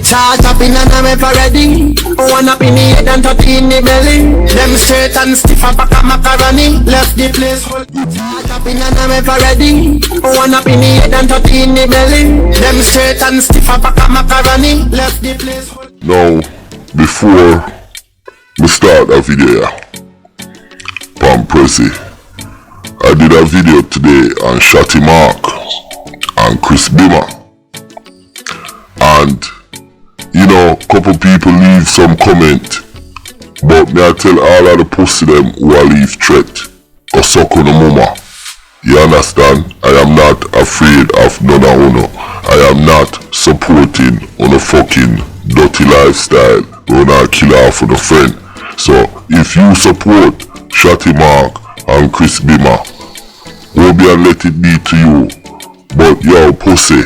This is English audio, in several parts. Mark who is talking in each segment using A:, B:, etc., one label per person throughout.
A: Charge up in and I'm ever ready. One up in the head and 30 in the belly. Them straight and stiff a pack of macaroni. Left the place full. Charge up in and I'm ever ready. One up in the head and 30 in the belly. Them straight and stiff a pack of macaroni. Left the place full.
B: Now, before we start a video from Prezi, I did a video today on Shotty Mark and Chris Bimmer. And you know, couple people leave some comment, but me I tell all of the pussy them who I leave threat or suck on the mama. You understand? I am not afraid of none of uno. I am not supporting on a fucking dirty lifestyle when I kill off on a friend. So if you support Shotty Mark and Chris Bimmer, won't be and let it be to you. But yo pussy,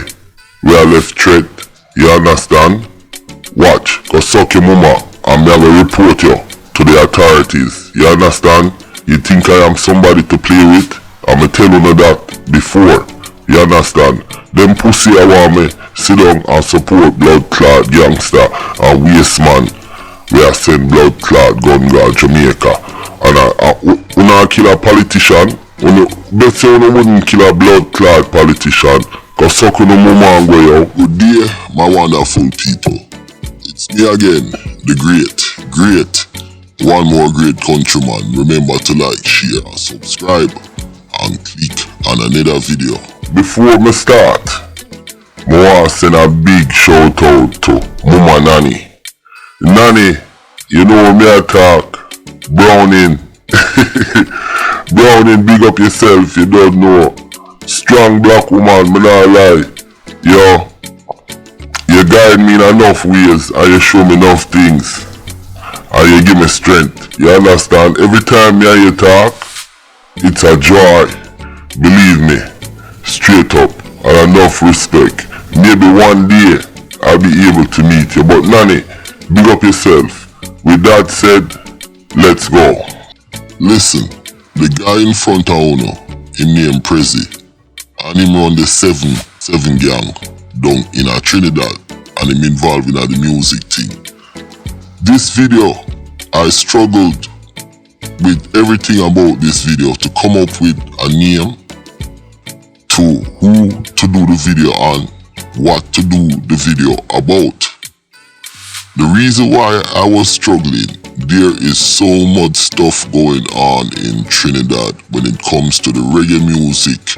B: we are left threat. You understand? Watch, cause suck your mama and me I will report you to the authorities. You understand? You think I am somebody to play with? I'ma tell you that before. You understand? Them pussy I want me sit down and support blood clot gangster and waste man. We are send blood clot gun guard Jamaica. And when I kill a politician, bet say you wouldn't kill a blood clot politician. Cause suck on the mama and go yo. Good day, my wonderful people. It's me again, the great, one more great countryman. Remember to like, share, and subscribe, and click on another video. Before me start, I want to send a big shout out to Mama Nanny. Nanny, you know me I talk, Browning. Browning, big up yourself, you don't know. Strong black woman, me not lie. Yo, you guide me in enough ways and you show me enough things. And you give me strength. You understand? Every time me and you talk, it's a joy. Believe me, straight up and enough respect. Maybe one day I'll be able to meet you. But Nanny, big up yourself. With that said, let's go. Listen, the guy in front of Uno, him name Prezi, and him run the 7 gang down in Trinidad, and him involved in the music thing. This video, I struggled with everything about this video to come up with a name to who to do the video and what to do the video about. The reason why I was struggling, there is so much stuff going on in Trinidad when it comes to the reggae music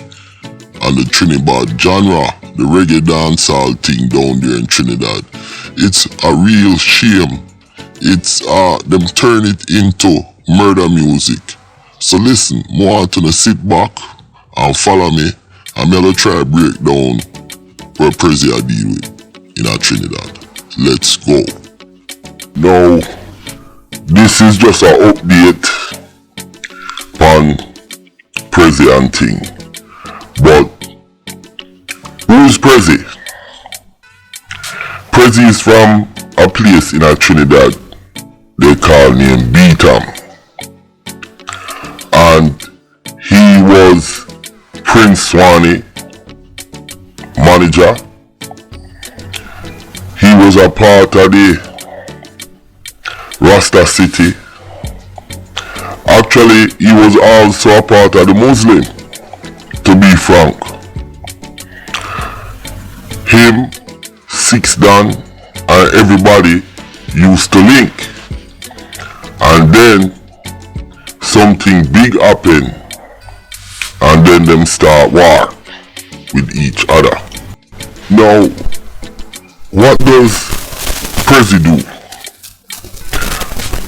B: and the Trinidad genre, the reggae dancehall thing down there in Trinidad. It's a real shame. It's them turn it into murder music. So listen, I want you to sit back and follow me, and I'm gonna try to break down what Prezi I deal with in Trinidad. Let's go. Now, this is just an update on Prezi and thing. But who's Prezi? Prezi is from a place in Trinidad they call named Beetham. And he was Prince Swany manager. He was a part of the Rasta City. Actually, he was also a part of the Muslim, to be frank. Him, Six Dan, and everybody used to link. And then something big happened, and then them start war with each other. Now, what does Prezi do?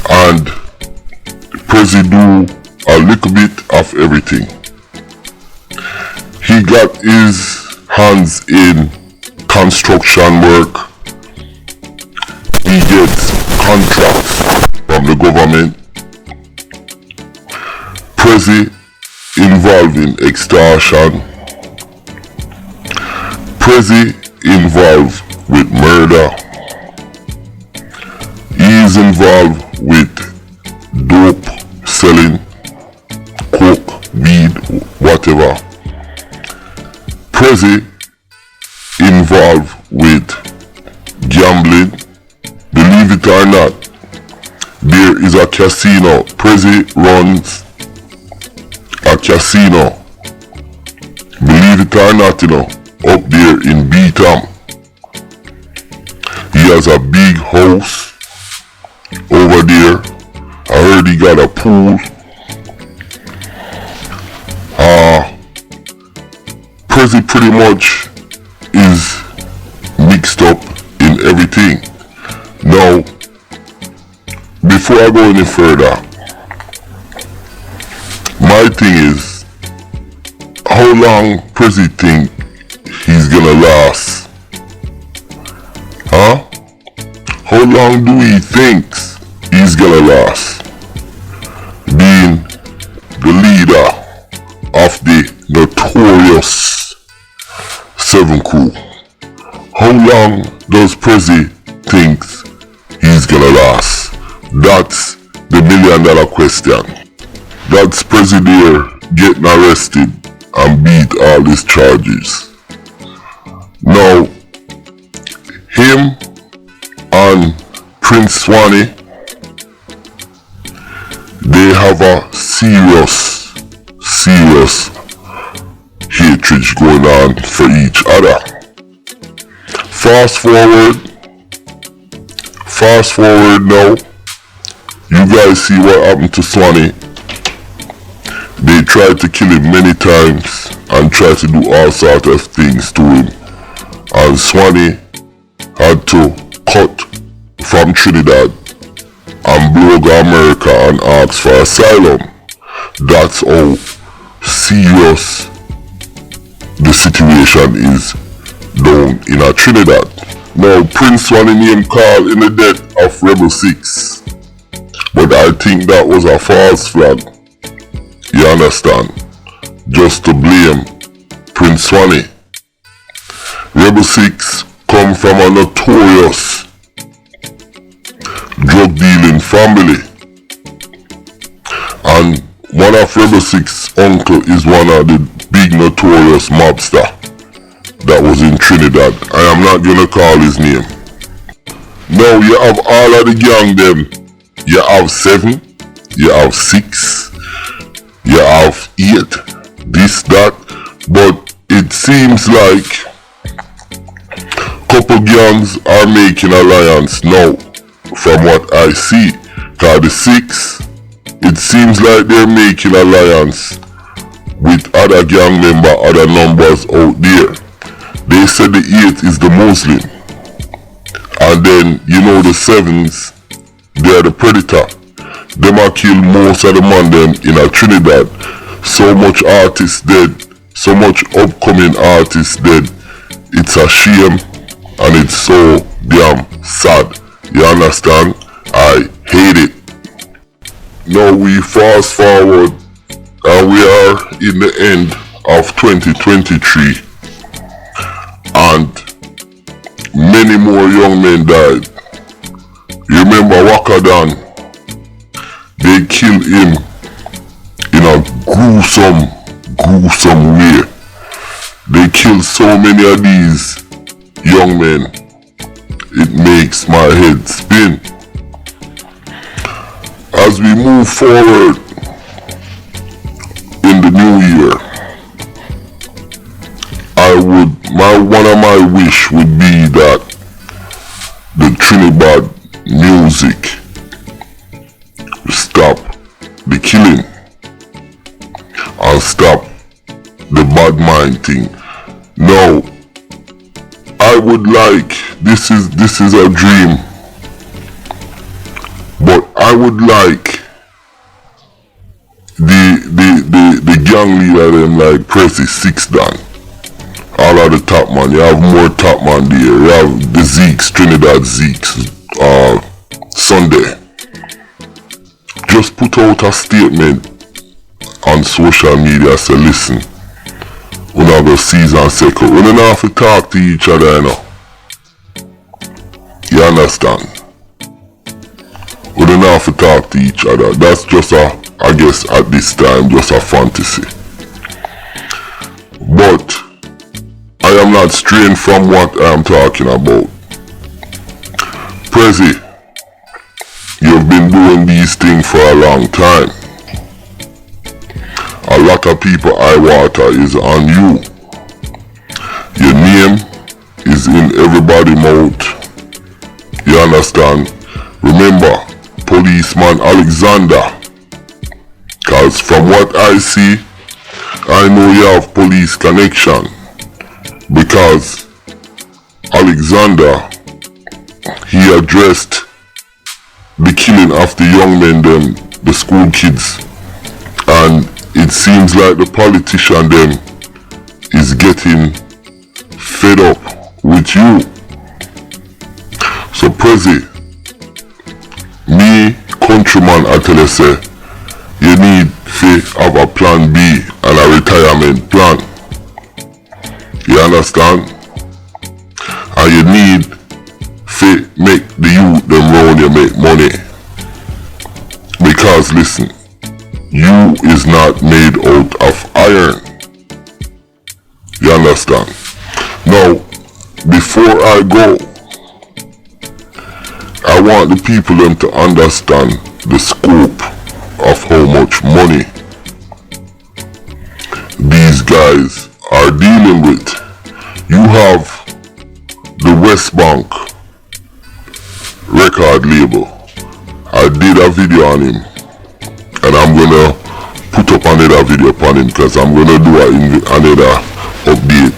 B: And Prezi do a little bit of everything. He got his hands in construction work. He gets contracts from the government. Prezi involved in extortion. Prezi involved with murder. He is involved with dope selling, coke, weed, whatever. Prezi involved with gambling. Believe it or not, there is a casino. Prezi runs a casino. Believe it or not, up there in Beetham. He has a big house over there. I heard he got a pool. Prezi pretty much is mixed up in everything. Now, before I go any further, my thing is, how long Prezi think he's gonna last? Huh? How long do he thinks he's gonna last? Being the leader of the notorious 7 Crew. How long does Prezi thinks he's gonna last? That's the $1 million question. That's Prezi there getting arrested and beat all his charges. Now, him and Prince Swany, they have a serious hatred going on for each other. Fast forward now, you guys see what happened to Swany. They tried to kill him many times and tried to do all sorts of things to him. And Swany had to cut from Trinidad and blow to America and ask for asylum. That's how serious the situation is down in Trinidad. Now, Prince Swan name called in the death of Rebel 6. But I think that was a false flag. You understand? Just to blame Prince Swany. Rebel 6 come from a notorious drug dealing family. And one of Rebel 6's uncle is one of the big notorious mobster that was in Trinidad. I am not gonna call his name. Now you have all of the gang them. You have 7, you have 6, you have 8, this, that. But it seems like couple gangs are making alliance now from what I see. Cause the 6, it seems like they're making alliance with other gang member, other numbers out there. They said the 8 is the Muslim. And then, the 7s, they're the predator. Them are kill most of the man them in Trinidad. So much artists dead, so much upcoming artists dead. It's a shame and it's so damn sad. You understand? I hate it. Now we fast forward and we are in the end of 2023 and many more young men died. You remember Wakadan? They killed him in a gruesome way. They killed so many of these young men. It makes my head spin. As we move forward in the new year, one of my wish would be that the Trinidad music stop the killing and stop the bad mind thing. No, I would like, this is a dream, but I would like the gang leader them like Presi 6 Dan. All of the top man, you have more top man there. You have the Zeeks, Trinidad Zeeks, Sunday. Just put out a statement on social media, say listen, we not go season second. We don't have to talk to each other, You understand? We don't have to talk to each other. That's just I guess at this time, just a fantasy. But I am not straying from what I am talking about. Prezi, you've been doing these things for a long time. A lot of people eye water is on you. Your name is in everybody's mouth. You understand? Remember, policeman Alexander. Cause from what I see, I know you have police connection. Because Alexander, he addressed the killing of the young men them, the school kids. And it seems like the politician them is getting fed up with you. So Prezi, me countryman I tell you say, you need to have a plan B and a retirement plan. You understand? And you need to make the youth them round you make money. Because listen, you is not made out of iron. You understand? Now, before I go, I want the people them to understand the scope of how much money these guys are dealing with. You have the West Bank record label. I did a video on him, and I'm gonna put up another video upon him because I'm gonna do another update.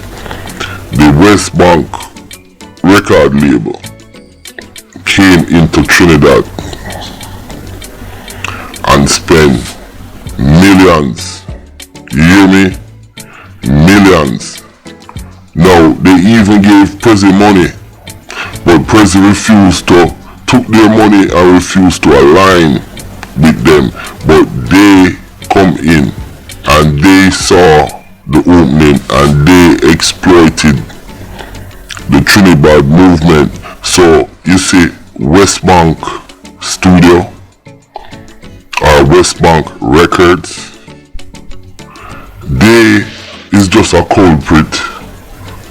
B: The West Bank record label came into Trinidad and spent millions. You hear me? Millions. Now they even gave Prezi money, but Prezi refused to took their money and refused to align with them. But they come in and they saw the opening and they exploited the Trinidad movement. So you see, West Bank Studio or West Bank Records, they is just a culprit,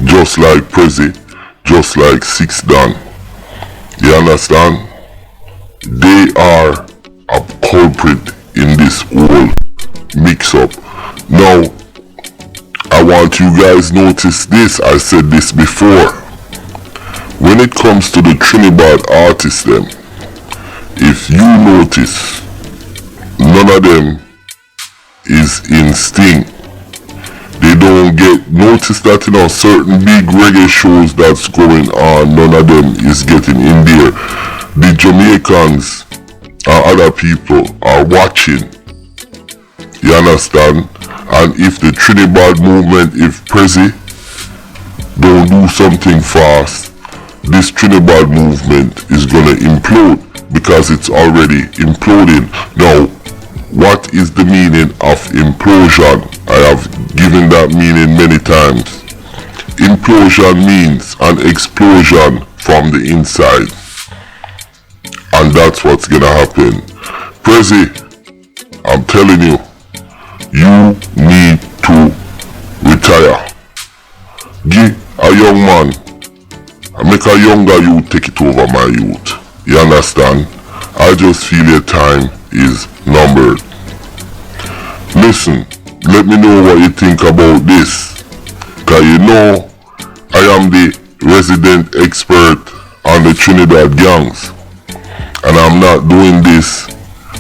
B: just like Prezi, just like Six Dan. You understand? They are a culprit in this whole mix-up. Now, I want you guys notice this. I said this before. When it comes to the Trinidad artists them, if you notice, none of them is in sting. They don't get notice that certain big reggae shows that's going on, none of them is getting in there. The Jamaicans and other people are watching. You understand? And if the Trinidad movement, if Prezi don't do something fast, this Trinidad movement is gonna implode because it's already imploding. Now, what is the meaning of implosion? I have given that meaning many times. Implosion means an explosion from the inside. And that's what's gonna happen. Prezi, I'm telling you, you need to retire. Give a young man, make a younger youth take it over my youth. You understand? I just feel your time is numbered. Listen, let me know what you think about this. Cause you know, I am the resident expert on the Trinidad gangs. And I'm not doing this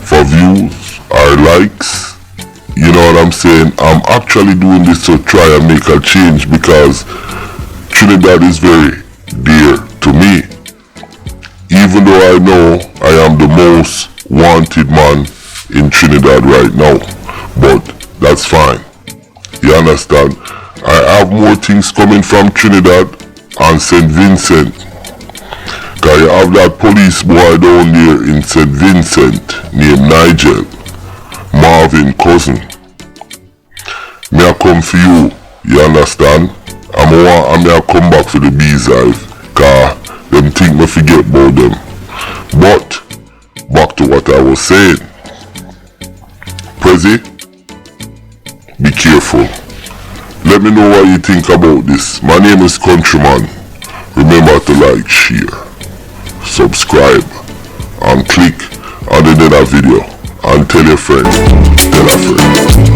B: for views or likes. You know what I'm saying? I'm actually doing this to try and make a change because Trinidad is very dear to me. Even though I know I am the most wanted man in Trinidad right now. But that's fine. You understand? I have more things coming from Trinidad and St. Vincent. Cause you have that police boy down there in St. Vincent named Nigel, Marvin cousin. Me I come for you, you understand? And me I come back for the beehive, cause them think me forget about them. But back to what I was saying. Prezi, be careful. Let me know what you think about this. My name is Countryman. Remember to like, share, subscribe and click on the other video and tell your friend, tell a friend.